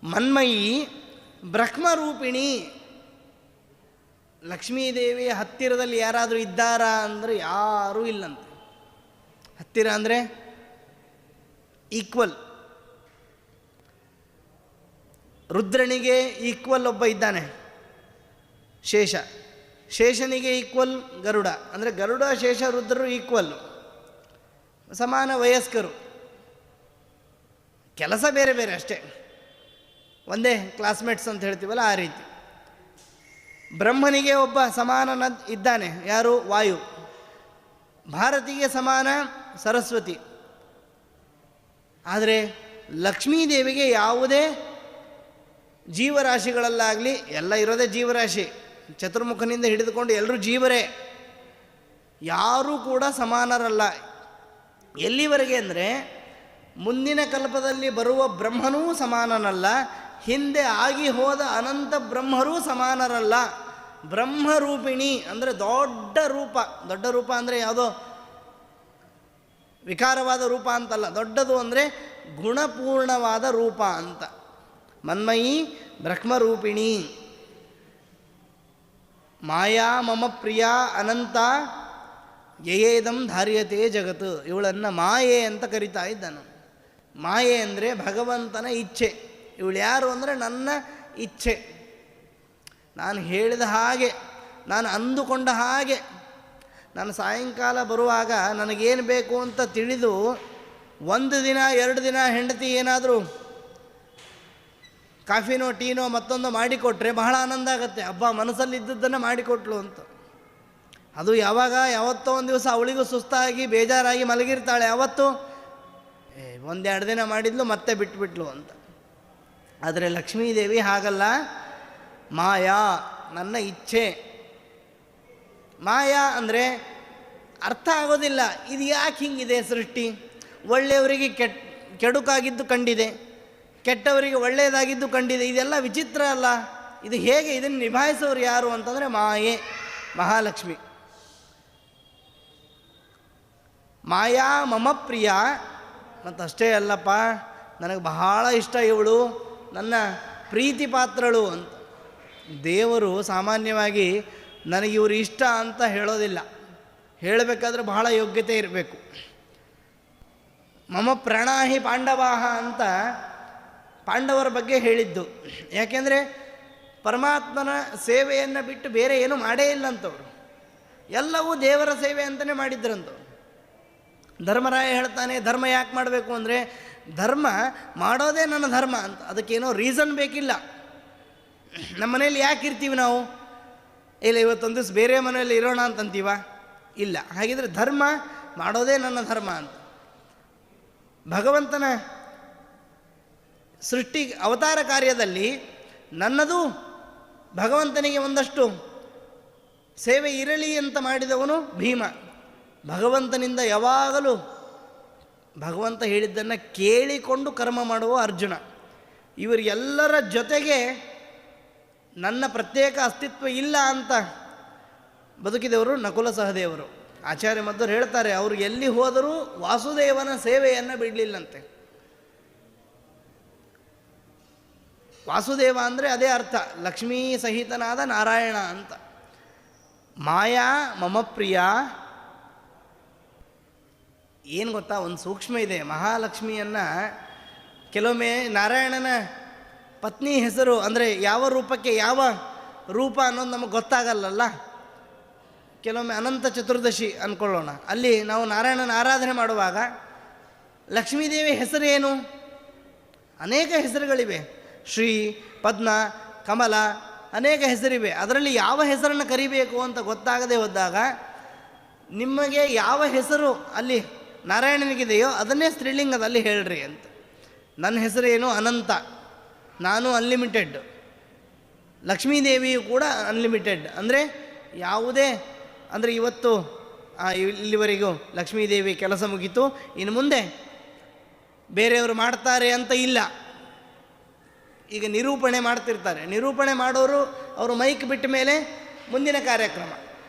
ಮನ್ಮಯಿ ಬ್ರಹ್ಮರೂಪಿಣಿ. ಲಕ್ಷ್ಮೀದೇವಿಯ ಹತ್ತಿರದಲ್ಲಿ ಯಾರಾದರೂ ಇದ್ದಾರಾ ಅಂದರೆ ಯಾರೂ ಇಲ್ಲಂತೆ. ಹತ್ತಿರ ಅಂದರೆ ಈಕ್ವಲ್. ರುದ್ರನಿಗೆ ಈಕ್ವಲ್ ಒಬ್ಬ ಇದ್ದಾನೆ, ಶೇಷ. ಶೇಷನಿಗೆ ಈಕ್ವಲ್ ಗರುಡ. ಅಂದರೆ ಗರುಡ ಶೇಷ ರುದ್ರರು ಈಕ್ವಲ್ಲು, ಸಮಾನ ವಯಸ್ಕರು. ಕೆಲಸ ಬೇರೆ ಬೇರೆ ಅಷ್ಟೇ, ಒಂದೇ ಕ್ಲಾಸ್ಮೇಟ್ಸ್ ಅಂತ ಹೇಳ್ತೀವಲ್ಲ ಆ ರೀತಿ. ಬ್ರಹ್ಮನಿಗೆ ಒಬ್ಬ ಸಮಾನ ಇದ್ದಾನೆ, ಯಾರು? ವಾಯು. ಭಾರತಿಗೆ ಸಮಾನ ಸರಸ್ವತಿ. ಆದರೆ ಲಕ್ಷ್ಮೀದೇವಿಗೆ ಯಾವುದೇ ಜೀವರಾಶಿಗಳಲ್ಲಾಗಲಿ, ಎಲ್ಲ ಇರೋದೇ ಜೀವರಾಶಿ, ಚತುರ್ಮುಖನಿಂದ ಹಿಡಿದುಕೊಂಡು ಎಲ್ಲರೂ ಜೀವರೇ, ಯಾರೂ ಕೂಡ ಸಮಾನರಲ್ಲ. ಎಲ್ಲಿವರೆಗೆ ಅಂದರೆ ಮುಂದಿನ ಕಲ್ಪದಲ್ಲಿ ಬರುವ ಬ್ರಹ್ಮನೂ ಸಮಾನನಲ್ಲ, ಹಿಂದೆ ಆಗಿ ಹೋದ ಅನಂತ ಬ್ರಹ್ಮರೂ ಸಮಾನರಲ್ಲ. ಬ್ರಹ್ಮರೂಪಿಣಿ ಅಂದರೆ ದೊಡ್ಡ ರೂಪ. ದೊಡ್ಡ ರೂಪ ಅಂದರೆ ಯಾವುದೋ ವಿಕಾರವಾದ ರೂಪ ಅಂತಲ್ಲ, ದೊಡ್ಡದು ಅಂದರೆ ಗುಣಪೂರ್ಣವಾದ ರೂಪ ಅಂತ. ಮನ್ಮಯಿ ಬ್ರಹ್ಮರೂಪಿಣಿ. ಮಾಯಾ ಮಮ ಪ್ರಿಯ ಅನಂತ ಯಯೇದಂ ಧಾರ್ಯತೆ ಜಗತ್ತು. ಇವಳನ್ನು ಮಾಯೆ ಅಂತ ಕರಿತಾ ಇದ್ದಾನು. ಮಾಯೆ ಅಂದರೆ ಭಗವಂತನ ಇಚ್ಛೆ. ಇವಳು ಯಾರು ಅಂದರೆ ನನ್ನ ಇಚ್ಛೆ. ನಾನು ಹೇಳಿದ ಹಾಗೆ, ನಾನು ಅಂದುಕೊಂಡ ಹಾಗೆ. ನಾನು ಸಾಯಂಕಾಲ ಬರುವಾಗ ನನಗೇನು ಬೇಕು ಅಂತ ತಿಳಿದು 1 ದಿನ 2 ದಿನ ಹೆಂಡತಿ ಏನಾದರೂ ಕಾಫಿನೋ ಟೀನೋ ಮತ್ತೊಂದು ಮಾಡಿಕೊಟ್ರೆ ಬಹಳ ಆನಂದ ಆಗುತ್ತೆ. ಹಬ್ಬ, ಮನಸ್ಸಲ್ಲಿದ್ದದ್ದನ್ನು ಮಾಡಿಕೊಟ್ಲು ಅಂತ. ಅದು ಯಾವತ್ತೋ ಒಂದು ದಿವಸ ಅವಳಿಗೂ ಸುಸ್ತಾಗಿ ಬೇಜಾರಾಗಿ ಮಲಗಿರ್ತಾಳೆ. ಅವತ್ತು 1-2 ದಿನ ಮಾಡಿದ್ಲು, ಮತ್ತೆ ಬಿಟ್ಬಿಟ್ಲು ಅಂತ. ಆದರೆ ಲಕ್ಷ್ಮೀದೇವಿ ಹಾಗಲ್ಲ. ಮಾಯಾ, ನನ್ನ ಇಚ್ಛೆ. ಮಾಯಾ ಅಂದರೆ ಅರ್ಥ ಆಗೋದಿಲ್ಲ. ಇದು ಯಾಕೆ ಹಿಂಗಿದೆ ಸೃಷ್ಟಿ? ಒಳ್ಳೆಯವರಿಗೆ ಕೆಡುಕಾಗಿದ್ದು ಕಂಡಿದೆ, ಕೆಟ್ಟವರಿಗೆ ಒಳ್ಳೆಯದಾಗಿದ್ದು ಕಂಡಿದೆ. ಇದೆಲ್ಲ ವಿಚಿತ್ರ ಅಲ್ಲ? ಇದು ಹೇಗೆ? ಇದನ್ನು ನಿಭಾಯಿಸೋರು ಯಾರು ಅಂತಂದರೆ ಮಾಯೆ, ಮಹಾಲಕ್ಷ್ಮಿ. ಮಾಯಾ ಮಮ ಪ್ರಿಯ. ಮತ್ತು ಅಷ್ಟೇ ಅಲ್ಲಪ್ಪ, ನನಗೆ ಬಹಳ ಇಷ್ಟ ಇವಳು, ನನ್ನ ಪ್ರೀತಿ ಪಾತ್ರಳು ಅಂತ. ದೇವರು ಸಾಮಾನ್ಯವಾಗಿ ನನಗಿವರು ಇಷ್ಟ ಅಂತ ಹೇಳೋದಿಲ್ಲ. ಹೇಳಬೇಕಾದ್ರೆ ಬಹಳ ಯೋಗ್ಯತೆ ಇರಬೇಕು. ಮಮ ಪ್ರಣಾಹಿ ಪಾಂಡವಾಹ ಅಂತ ಪಾಂಡವರ ಬಗ್ಗೆ ಹೇಳಿದ್ದು. ಯಾಕೆಂದರೆ ಪರಮಾತ್ಮನ ಸೇವೆಯನ್ನು ಬಿಟ್ಟು ಬೇರೆ ಏನೂ ಮಾಡೇ ಇಲ್ಲ ಅಂತವರು. ಎಲ್ಲವೂ ದೇವರ ಸೇವೆ ಅಂತಲೇ ಮಾಡಿದ್ರಂತವ್ರು. ಧರ್ಮರಾಯ ಹೇಳ್ತಾನೆ, ಧರ್ಮ ಯಾಕೆ ಮಾಡಬೇಕು ಅಂದರೆ ಧರ್ಮ ಮಾಡೋದೇ ನನ್ನ ಧರ್ಮ ಅಂತ. ಅದಕ್ಕೇನೋ ರೀಸನ್ ಬೇಕಿಲ್ಲ. ನಮ್ಮ ಮನೇಲಿ ಯಾಕೆ ಇರ್ತೀವಿ ನಾವು? ಇಲ್ಲ, ಇವತ್ತೊಂದು ದಿವಸ ಬೇರೆ ಮನೆಯಲ್ಲಿ ಇರೋಣ ಅಂತಂತೀವ? ಇಲ್ಲ. ಹಾಗಿದ್ರೆ ಧರ್ಮ ಮಾಡೋದೇ ನನ್ನ ಧರ್ಮ ಅಂತ. ಭಗವಂತನ ಸೃಷ್ಟಿ ಅವತಾರ ಕಾರ್ಯದಲ್ಲಿ ನನ್ನದು ಭಗವಂತನಿಗೆ ಒಂದಷ್ಟು ಸೇವೆ ಇರಲಿ ಅಂತ ಮಾಡಿದವನು ಭೀಮ. ಭಗವಂತನಿಂದ ಯಾವಾಗಲೂ ಭಗವಂತ ಹೇಳಿದ್ದನ್ನು ಕೇಳಿಕೊಂಡು ಕರ್ಮ ಮಾಡುವ ಅರ್ಜುನ. ಇವರೆಲ್ಲರ ಜೊತೆಗೆ ನನ್ನ ಪ್ರತ್ಯೇಕ ಅಸ್ತಿತ್ವ ಇಲ್ಲ ಅಂತ ಬದುಕಿದವರು ನಕುಲ ಸಹದೇವರು. ಆಚಾರ್ಯ ಮಧ್ವರು ಹೇಳ್ತಾರೆ, ಅವರು ಎಲ್ಲಿ ಹೋದರೂ ವಾಸುದೇವನ ಸೇವೆಯನ್ನು ಬಿಡಲಿಲ್ಲಂತೆ. ವಾಸುದೇವ ಅಂದರೆ ಅದೇ ಅರ್ಥ, ಲಕ್ಷ್ಮೀ ಸಹಿತನಾದ ನಾರಾಯಣ ಅಂತ. ಮಾಯಾ ಮಮ ಪ್ರಿಯ. ಏನು ಗೊತ್ತಾ, ಒಂದು ಸೂಕ್ಷ್ಮ ಇದೆ. ಮಹಾಲಕ್ಷ್ಮಿಯನ್ನು ಕೆಲವೊಮ್ಮೆ ನಾರಾಯಣನ ಪತ್ನಿ ಹೆಸರು ಅಂದರೆ ಯಾವ ರೂಪಕ್ಕೆ ಯಾವ ರೂಪ ಅನ್ನೋದು ನಮಗೆ ಗೊತ್ತಾಗಲ್ಲಲ್ಲ. ಕೆಲವೊಮ್ಮೆ ಅನಂತ ಚತುರ್ದಶಿ ಅಂದ್ಕೊಳ್ಳೋಣ, ಅಲ್ಲಿ ನಾವು ನಾರಾಯಣನ ಆರಾಧನೆ ಮಾಡುವಾಗ ಲಕ್ಷ್ಮೀದೇವಿ ಹೆಸರು ಏನು? ಅನೇಕ ಹೆಸರುಗಳಿವೆ. ಶ್ರೀ, ಪದ್ಮ, ಕಮಲ, ಅನೇಕ ಹೆಸರಿವೆ. ಅದರಲ್ಲಿ ಯಾವ ಹೆಸರನ್ನು ಕರಿಬೇಕು ಅಂತ ಗೊತ್ತಾಗದೆ ಹೋದಾಗ ನಿಮಗೆ ಯಾವ ಹೆಸರು ಅಲ್ಲಿ ನಾರಾಯಣನಿಗಿದೆಯೋ ಅದನ್ನೇ ಸ್ತ್ರೀಲಿಂಗದಲ್ಲಿ ಹೇಳ್ರಿ ಅಂತ. ನನ್ನ ಹೆಸರೇನು? ಅನಂತ, ನಾನು ಅನ್ಲಿಮಿಟೆಡ್. ಲಕ್ಷ್ಮೀದೇವಿಯು ಕೂಡ ಅನ್ಲಿಮಿಟೆಡ್. ಅಂದರೆ ಯಾವುದೇ ಅಂದರೆ ಇವತ್ತು ಇಲ್ಲಿವರೆಗೂ ಲಕ್ಷ್ಮೀದೇವಿ ಕೆಲಸ ಮುಗೀತು, ಇನ್ನು ಮುಂದೆ ಬೇರೆಯವರು ಮಾಡ್ತಾರೆ ಅಂತ ಇಲ್ಲ. ಈಗ ನಿರೂಪಣೆ ಮಾಡ್ತಿರ್ತಾರೆ. ನಿರೂಪಣೆ ಮಾಡೋರು ಅವರು ಮೈಕ್ ಬಿಟ್ಟ ಮೇಲೆ ಮುಂದಿನ ಕಾರ್ಯಕ್ರಮ,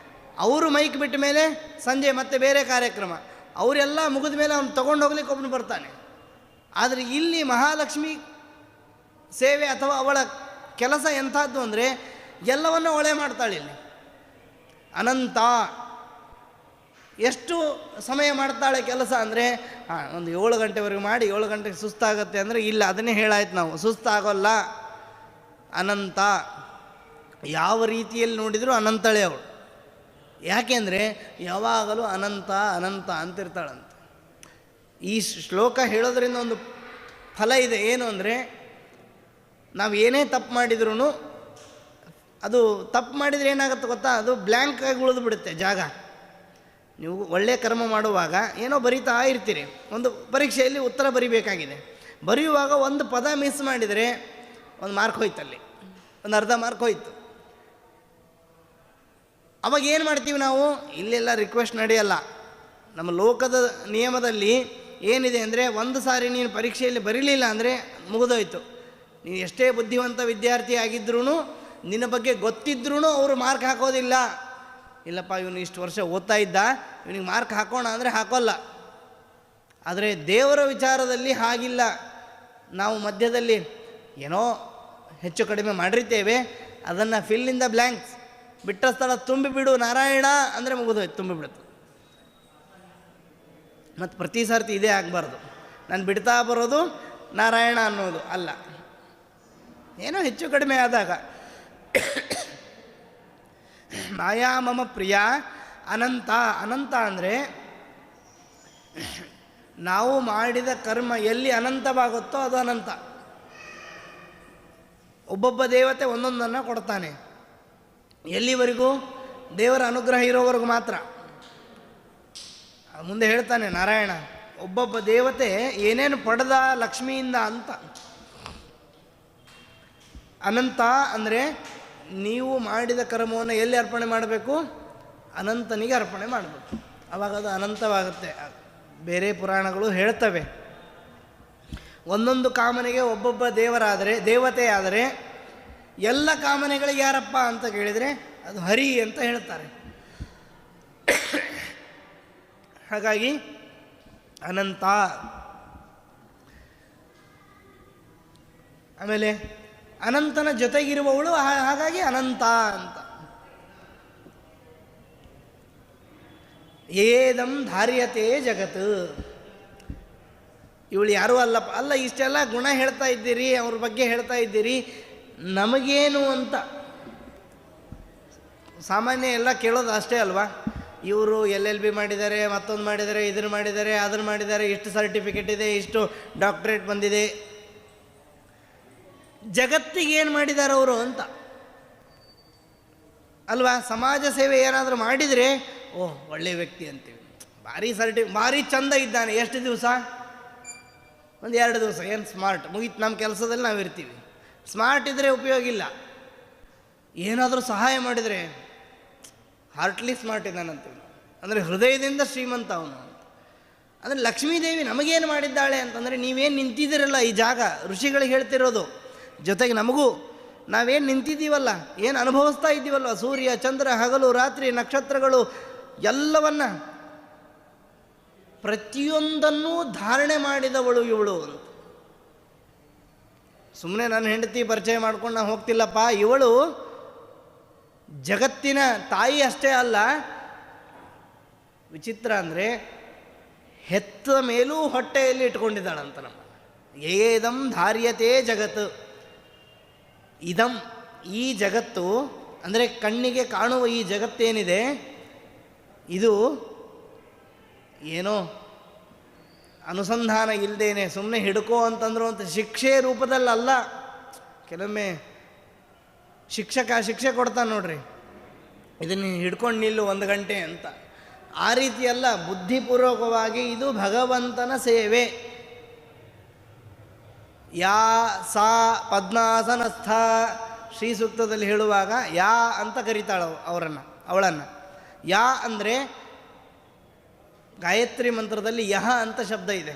ಅವರು ಮೈಕ್ ಬಿಟ್ಟ ಮೇಲೆ ಸಂಜೆ ಮತ್ತೆ ಬೇರೆ ಕಾರ್ಯಕ್ರಮ, ಅವರೆಲ್ಲ ಮುಗಿದ ಮೇಲೆ ಅವನು ತೊಗೊಂಡು ಹೋಗ್ಲಿಕ್ಕೆ ಒಬ್ಬನು ಬರ್ತಾನೆ. ಆದರೆ ಇಲ್ಲಿ ಮಹಾಲಕ್ಷ್ಮಿ ಸೇವೆ ಅಥವಾ ಅವಳ ಕೆಲಸ ಎಂಥದ್ದು ಅಂದರೆ ಎಲ್ಲವನ್ನೂ ಅವಳೇ ಮಾಡ್ತಾಳೆ. ಇಲ್ಲಿ ಅನಂತ. ಎಷ್ಟು ಸಮಯ ಮಾಡ್ತಾಳೆ ಕೆಲಸ ಅಂದರೆ ಒಂದು 7 ಗಂಟೆವರೆಗೆ ಮಾಡಿ 7 ಗಂಟೆಗೆ ಸುಸ್ತಾಗತ್ತೆ ಅಂದರೆ ಇಲ್ಲ, ಅದನ್ನೇ ಹೇಳಾಯ್ತು ನಾವು, ಸುಸ್ತಾಗೋಲ್ಲ. ಅನಂತ. ಯಾವ ರೀತಿಯಲ್ಲಿ ನೋಡಿದರೂ ಅನಂತಳೆ ಅವಳು. ಯಾಕೆಂದರೆ ಯಾವಾಗಲೂ ಅನಂತ ಅನಂತ ಅಂತಿರ್ತಾಳಂತೆ. ಈ ಶ್ಲೋಕ ಹೇಳೋದ್ರಿಂದ ಒಂದು ಫಲ ಇದೆ. ಏನು ಅಂದರೆ ನಾವು ಏನೇ ತಪ್ಪು ಮಾಡಿದ್ರೂ, ಅದು ತಪ್ಪು ಮಾಡಿದರೆ ಏನಾಗುತ್ತೆ ಗೊತ್ತಾ, ಅದು ಬ್ಲ್ಯಾಂಕ್ ಆಗಿ ಉಳಿದು ಬಿಡುತ್ತೆ ಜಾಗ. ನೀವು ಒಳ್ಳೆಯ ಕರ್ಮ ಮಾಡುವಾಗ ಏನೋ ಬರಿತಾ ಇರ್ತೀರಿ, ಒಂದು ಪರೀಕ್ಷೆಯಲ್ಲಿ ಉತ್ತರ ಬರಿಬೇಕಾಗಿದೆ, ಬರೆಯುವಾಗ ಒಂದು ಪದ ಮಿಸ್ ಮಾಡಿದರೆ ಒಂದು ಮಾರ್ಕ್ ಹೋಯ್ತಲ್ಲಿ, ಒಂದು ಅರ್ಧ ಮಾರ್ಕ್ ಹೋಯ್ತು. ಅವಾಗ ಏನು ಮಾಡ್ತೀವಿ ನಾವು? ಇಲ್ಲೆಲ್ಲ ರಿಕ್ವೆಸ್ಟ್ ನಡೆಯಲ್ಲ. ನಮ್ಮ ಲೋಕದ ನಿಯಮದಲ್ಲಿ ಏನಿದೆ ಅಂದರೆ, ಒಂದು ಸಾರಿ ನೀನು ಪರೀಕ್ಷೆಯಲ್ಲಿ ಬರೀಲಿಲ್ಲ ಅಂದರೆ ಮುಗಿದೋಯ್ತು. ನೀನು ಎಷ್ಟೇ ಬುದ್ಧಿವಂತ ವಿದ್ಯಾರ್ಥಿ ಆಗಿದ್ರೂ, ನಿನ್ನ ಬಗ್ಗೆ ಗೊತ್ತಿದ್ರೂ ಅವರು ಮಾರ್ಕ್ ಹಾಕೋದಿಲ್ಲ. ಇಲ್ಲಪ್ಪ ಇವನು ಇಷ್ಟು ವರ್ಷ ಓದ್ತಾ ಇದ್ದ, ಇವನಿಗೆ ಮಾರ್ಕ್ ಹಾಕೋಣ ಅಂದರೆ ಹಾಕೋಲ್ಲ. ಆದರೆ ದೇವರ ವಿಚಾರದಲ್ಲಿ ಹಾಗಿಲ್ಲ. ನಾವು ಮಧ್ಯದಲ್ಲಿ ಏನೋ ಹೆಚ್ಚು ಕಡಿಮೆ ಮಾಡಿರ್ತೇವೆ, ಅದನ್ನು ಫಿಲ್ ಇನ್ ದ ಬ್ಲ್ಯಾಂಕ್ಸ್, ಬಿಟ್ಟ ಸ್ಥಳ ತುಂಬಿಬಿಡು ನಾರಾಯಣ ಅಂದರೆ ಮುಗಿದೋಯ್ತು, ತುಂಬಿಬಿಡುತ್ತೆ. ಮತ್ತು ಪ್ರತಿ ಸರ್ತಿ ಇದೇ ಆಗಬಾರ್ದು. ನಾನು ಬಿಡ್ತಾ ಬರೋದು ನಾರಾಯಣ ಅನ್ನೋದು ಅಲ್ಲ, ಏನೋ ಹೆಚ್ಚು ಕಡಿಮೆ ಆದಾಗ ಮಾಯಾ ಮಮ ಪ್ರಿಯ ಅನಂತ. ಅನಂತ ಅಂದರೆ ನಾವು ಮಾಡಿದ ಕರ್ಮ ಎಲ್ಲಿ ಅನಂತವಾಗುತ್ತೋ ಅದು ಅನಂತ. ಒಬ್ಬೊಬ್ಬ ದೇವತೆ ಒಂದೊಂದನ್ನು ಕೊಡ್ತಾನೆ. ಎಲ್ಲಿವರೆಗೂ? ದೇವರ ಅನುಗ್ರಹ ಇರೋವರೆಗೂ ಮಾತ್ರ. ಮುಂದೆ ಹೇಳ್ತಾನೆ ನಾರಾಯಣ, ಒಬ್ಬೊಬ್ಬ ದೇವತೆ ಏನೇನು ಪಡೆದ ಲಕ್ಷ್ಮಿಯಿಂದ ಅಂತ. ಅನಂತ ಅಂದರೆ ನೀವು ಮಾಡಿದ ಕರ್ಮವನ್ನು ಎಲ್ಲಿ ಅರ್ಪಣೆ ಮಾಡಬೇಕು? ಅನಂತನಿಗೆ ಅರ್ಪಣೆ ಮಾಡಬೇಕು. ಆವಾಗ ಅದು ಅನಂತವಾಗುತ್ತೆ. ಬೇರೆ ಪುರಾಣಗಳು ಹೇಳ್ತವೆ, ಒಂದೊಂದು ಕಾಮನೆಗೆ ಒಬ್ಬೊಬ್ಬ ದೇವತೆ ಆದರೆ ಎಲ್ಲ ಕಾಮನೆಗಳಿಗೆ ಯಾರಪ್ಪ ಅಂತ ಕೇಳಿದರೆ ಅದು ಹರಿ ಅಂತ ಹೇಳ್ತಾರೆ. ಹಾಗಾಗಿ ಅನಂತ. ಆಮೇಲೆ ಅನಂತನ ಜೊತೆಗಿರುವವಳು, ಹಾಗಾಗಿ ಅನಂತ ಅಂತ. ಏದಂ ಧಾರ್ಯತೆ ಜಗತ್. ಇವಳು ಯಾರೂ ಅಲ್ಲಪ್ಪ. ಅಲ್ಲ, ಇಷ್ಟೆಲ್ಲ ಗುಣ ಹೇಳ್ತಾ ಇದ್ದೀರಿ, ಅವ್ರ ಬಗ್ಗೆ ಹೇಳ್ತಾ ಇದ್ದೀರಿ, ನಮಗೇನು ಅಂತ ಸಾಮಾನ್ಯ ಎಲ್ಲ ಕೇಳೋದು ಅಷ್ಟೇ ಅಲ್ವಾ? ಇವರು LLB ಮಾಡಿದ್ದಾರೆ, ಮತ್ತೊಂದು ಮಾಡಿದ್ದಾರೆ, ಇದನ್ನು ಮಾಡಿದ್ದಾರೆ, ಅದನ್ನು ಮಾಡಿದ್ದಾರೆ, ಇಷ್ಟು ಸರ್ಟಿಫಿಕೇಟ್ ಇದೆ, ಇಷ್ಟು ಡಾಕ್ಟ್ರೇಟ್ ಬಂದಿದೆ. ಜಗತ್ತಿಗೆ ಏನು ಮಾಡಿದ್ದಾರೆ ಅವರು ಅಂತ ಅಲ್ವಾ? ಸಮಾಜ ಸೇವೆ ಏನಾದರೂ ಮಾಡಿದರೆ ಓಹ್ ಒಳ್ಳೆಯ ವ್ಯಕ್ತಿ ಅಂತೀವಿ. ಭಾರಿ ಚಂದ ಇದ್ದಾನೆ. ಎಷ್ಟು ದಿವಸ? ಒಂದು 2 ದಿವಸ. ಏನು ಸ್ಮಾರ್ಟ್, ಮುಗೀತು, ನಮ್ಮ ಕೆಲಸದಲ್ಲಿ ನಾವು ಇರ್ತೀವಿ. ಸ್ಮಾರ್ಟ್ ಇದ್ದರೆ ಉಪಯೋಗ ಇಲ್ಲ. ಏನಾದರೂ ಸಹಾಯ ಮಾಡಿದರೆ ಹಾರ್ಟ್ಲಿ ಸ್ಮಾರ್ಟ್ ಇದ್ದಾನಂತೀವಿ, ಅಂದರೆ ಹೃದಯದಿಂದ ಶ್ರೀಮಂತ ಅವನು ಅಂತ. ಅಂದರೆ ಲಕ್ಷ್ಮೀದೇವಿ ನಮಗೇನು ಮಾಡಿದ್ದಾಳೆ ಅಂತಂದರೆ, ನೀವೇನು ನಿಂತಿದ್ದೀರಲ್ಲ ಈ ಜಾಗ, ಋಷಿಗಳಿಗೆ ಹೇಳ್ತಿರೋದು, ಜೊತೆಗೆ ನಮಗೂ ನಾವೇನು ನಿಂತಿದ್ದೀವಲ್ಲ, ಏನು ಅನುಭವಿಸ್ತಾ ಇದ್ದೀವಲ್ವ, ಸೂರ್ಯ ಚಂದ್ರ, ಹಗಲು ರಾತ್ರಿ, ನಕ್ಷತ್ರಗಳು ಎಲ್ಲವನ್ನ ಪ್ರತಿಯೊಂದನ್ನೂ ಧಾರಣೆ ಮಾಡಿದವಳು ಇವಳು ಅಂತ. ಸುಮ್ಮನೆ ನನ್ನ ಹೆಂಡತಿ ಪರಿಚಯ ಮಾಡ್ಕೊಂಡು ನಾನು ಹೋಗ್ತಿಲ್ಲಪ್ಪ. ಇವಳು ಜಗತ್ತಿನ ತಾಯಿ ಅಷ್ಟೇ ಅಲ್ಲ, ವಿಚಿತ್ರ ಅಂದರೆ ಹೆತ್ತ ಮೇಲೂ ಹೊಟ್ಟೆಯಲ್ಲಿ ಇಟ್ಕೊಂಡಿದ್ದಾಳಂತ. ನಮ್ಮ ಏದಂ ಧಾರ್ಯತೆ ಜಗತ್ತು. ಇದಂ, ಈ ಜಗತ್ತು ಅಂದರೆ ಕಣ್ಣಿಗೆ ಕಾಣುವ ಈ ಜಗತ್ತೇನಿದೆ, ಇದು ಏನೋ ಅನುಸಂಧಾನ ಇಲ್ಲದೇನೆ ಸುಮ್ಮನೆ ಹಿಡ್ಕೋ ಅಂತಂದ್ರು ಅಂತ ಶಿಕ್ಷೆ ರೂಪದಲ್ಲಲ್ಲ. ಕೆಲವೊಮ್ಮೆ ಶಿಕ್ಷೆ ಕೊಡ್ತಾನೆ ನೋಡ್ರಿ, ಇದನ್ನು ಹಿಡ್ಕೊಂಡು ನಿಲ್ಲು 1 ಗಂಟೆ ಅಂತ. ಆ ರೀತಿಯಲ್ಲ, ಬುದ್ಧಿಪೂರ್ವಕವಾಗಿ ಇದು ಭಗವಂತನ ಸೇವೆ. ಯಾ ಸಾ ಪದ್ಮಾಸನಸ್ಥ ಶ್ರೀ ಸೂಕ್ತದಲ್ಲಿ ಹೇಳುವಾಗ ಯಾ ಅಂತ ಕರೀತಾಳ ಅವಳನ್ನು. ಯಾ ಅಂದರೆ ಗಾಯತ್ರಿ ಮಂತ್ರದಲ್ಲಿ ಯಹ ಅಂತ ಶಬ್ದ ಇದೆ.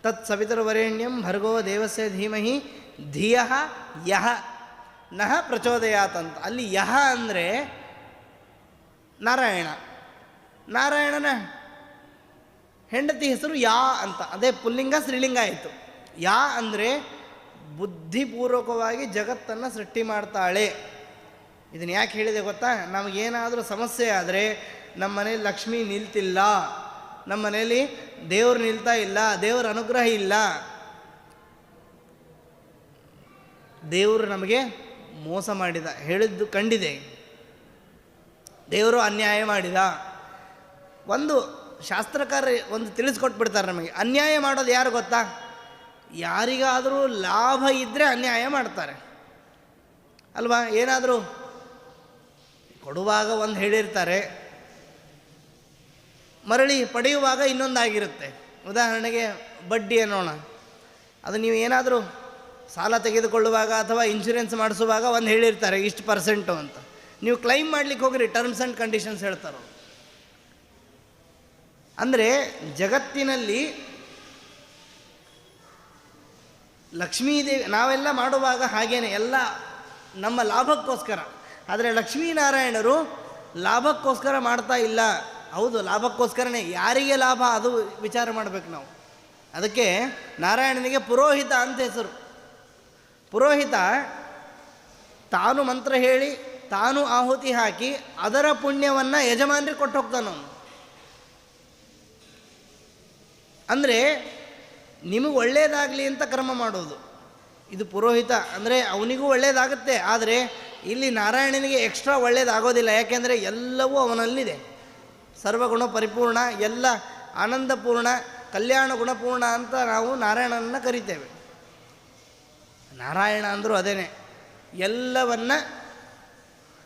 ತತ್ ಸವಿತುರ್ವರೆಣ್ಯಂ ಭರ್ಗೋ ದೇವಸ್ಯ ಧೀಮಹಿ ಧಿಯಃ ಯಹ ನಃ ಪ್ರಚೋದಯಾತ್ ಅಂತ. ಅಲ್ಲಿ ಯಹ ಅಂದರೆ ನಾರಾಯಣನ ಹೆಂಡತಿ ಹೆಸರು ಯಾ ಅಂತ. ಅದೇ ಪುಲ್ಲಿಂಗ ಸ್ತ್ರೀಲಿಂಗ ಆಯಿತು. ಯಾ ಅಂದರೆ ಬುದ್ಧಿಪೂರ್ವಕವಾಗಿ ಜಗತ್ತನ್ನು ಸೃಷ್ಟಿ ಮಾಡ್ತಾಳೆ. ಇದನ್ನು ಯಾಕೆ ಹೇಳಿದೆ ಗೊತ್ತಾ? ನಮಗೇನಾದರೂ ಸಮಸ್ಯೆ ಆದರೆ ನಮ್ಮ ಮನೇಲಿ ಲಕ್ಷ್ಮೀ ನಿಲ್ತಿಲ್ಲ, ನಮ್ಮ ಮನೇಲಿ ದೇವರು ನಿಲ್ತಾ ಇಲ್ಲ, ದೇವರ ಅನುಗ್ರಹ ಇಲ್ಲ, ದೇವರು ನಮಗೆ ಮೋಸ ಮಾಡಿದ, ಹೇಳಿದ್ದು ಕಂಡಿದೆ, ದೇವರು ಅನ್ಯಾಯ ಮಾಡಿದ. ಒಂದು ಶಾಸ್ತ್ರಕಾರ ಒಂದು ತಿಳಿಸ್ಕೊಟ್ಬಿಡ್ತಾರೆ ನಮಗೆ. ಅನ್ಯಾಯ ಮಾಡೋದು ಯಾರು ಗೊತ್ತಾ? ಯಾರಿಗಾದರೂ ಲಾಭ ಇದ್ದರೆ ಅನ್ಯಾಯ ಮಾಡ್ತಾರೆ ಅಲ್ವಾ? ಏನಾದರೂ ಕೊಡುವಾಗ ಒಂದು ಹೇಳಿರ್ತಾರೆ, ಮರಳಿ ಪಡೆಯುವಾಗ ಇನ್ನೊಂದಾಗಿರುತ್ತೆ. ಉದಾಹರಣೆಗೆ ಬಡ್ಡಿ ಅನ್ನೋಣ, ಅದು ನೀವು ಏನಾದರೂ ಸಾಲ ತೆಗೆದುಕೊಳ್ಳುವಾಗ ಅಥವಾ ಇನ್ಶೂರೆನ್ಸ್ ಮಾಡಿಸುವಾಗ ಒಂದು ಹೇಳಿರ್ತಾರೆ ಇಷ್ಟು % ಅಂತ. ನೀವು ಕ್ಲೈಮ್ ಮಾಡಲಿಕ್ಕೆ ಹೋಗ್ರಿ, ಟರ್ಮ್ಸ್ ಆ್ಯಂಡ್ ಕಂಡೀಷನ್ಸ್ ಹೇಳ್ತಾರೆ. ಅಂದರೆ ಜಗತ್ತಿನಲ್ಲಿ ಲಕ್ಷ್ಮೀದೇವಿ ನಾವೆಲ್ಲ ಮಾಡುವಾಗ ಹಾಗೇನೆ ಎಲ್ಲ ನಮ್ಮ ಲಾಭಕ್ಕೋಸ್ಕರ. ಆದರೆ ಲಕ್ಷ್ಮೀನಾರಾಯಣರು ಲಾಭಕ್ಕೋಸ್ಕರ ಮಾಡ್ತಾ ಇಲ್ಲ. ಹೌದು, ಲಾಭಕ್ಕೋಸ್ಕರನೇ. ಯಾರಿಗೆ ಲಾಭ ಅದು ವಿಚಾರ ಮಾಡಬೇಕು ನಾವು. ಅದಕ್ಕೆ ನಾರಾಯಣನಿಗೆ ಪುರೋಹಿತ ಅಂತ ಹೆಸರು. ಪುರೋಹಿತ ತಾನು ಮಂತ್ರ ಹೇಳಿ ತಾನು ಆಹುತಿ ಹಾಕಿ ಅದರ ಪುಣ್ಯವನ್ನು ಯಜಮಾನರಿಗೆ ಕೊಟ್ಟು ಹೋಗ್ತಾನವನು. ಅಂದರೆ ನಿಮಗೆ ಒಳ್ಳೆಯದಾಗಲಿ ಅಂತ ಕರ್ಮ ಮಾಡೋದು ಇದು ಪುರೋಹಿತ. ಅಂದರೆ ಅವನಿಗೂ ಒಳ್ಳೆಯದಾಗುತ್ತೆ, ಆದರೆ ಇಲ್ಲಿ ನಾರಾಯಣನಿಗೆ ಎಕ್ಸ್ಟ್ರಾ ಒಳ್ಳೆಯದಾಗೋದಿಲ್ಲ. ಯಾಕೆಂದರೆ ಎಲ್ಲವೂ ಅವನಲ್ಲಿದೆ. ಸರ್ವಗುಣ ಪರಿಪೂರ್ಣ, ಎಲ್ಲ ಆನಂದಪೂರ್ಣ, ಕಲ್ಯಾಣ ಗುಣಪೂರ್ಣ ಅಂತ ನಾವು ನಾರಾಯಣನನ್ನು ಕರಿತೇವೆ. ನಾರಾಯಣ ಅಂದರೂ ಅದೇನೆ, ಎಲ್ಲವನ್ನ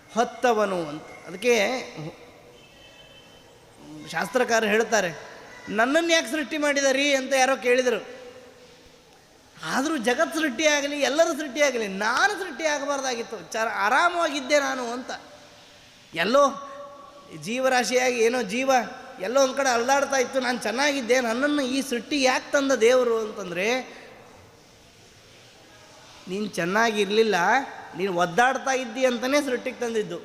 ಹೊತ್ತವನು ಅಂತ. ಅದಕ್ಕೆ ಶಾಸ್ತ್ರಕಾರ ಹೇಳ್ತಾರೆ, ನನ್ನನ್ನು ಯಾಕೆ ಸೃಷ್ಟಿ ಮಾಡಿದಾರಿ ಅಂತ ಯಾರೋ ಕೇಳಿದರು. ಆದರೂ ಜಗತ್ ಸೃಷ್ಟಿಯಾಗಲಿ, ಎಲ್ಲರೂ ಸೃಷ್ಟಿಯಾಗಲಿ, ನಾನು ಸೃಷ್ಟಿ ಆಗಬಾರ್ದಾಗಿತ್ತು, ಆರಾಮವಾಗಿದ್ದೆ ನಾನು ಅಂತ. ಎಲ್ಲೋ ಜೀವರಾಶಿಯಾಗಿ ಏನೋ ಜೀವ ಎಲ್ಲೋ ಒಂದು ಕಡೆ ಅಲ್ದಾಡ್ತಾ ಇತ್ತು, ನಾನು ಚೆನ್ನಾಗಿದ್ದೆ, ನನ್ನನ್ನು ಈ ಸೃಷ್ಟಿ ಯಾಕೆ ತಂದ ದೇವರು ಅಂತಂದರೆ, ನೀನು ಚೆನ್ನಾಗಿರಲಿಲ್ಲ, ನೀನು ಒದ್ದಾಡ್ತಾ ಇದ್ದಿ ಅಂತಲೇ ಸೃಷ್ಟಿಗೆ ತಂದಿದ್ದು.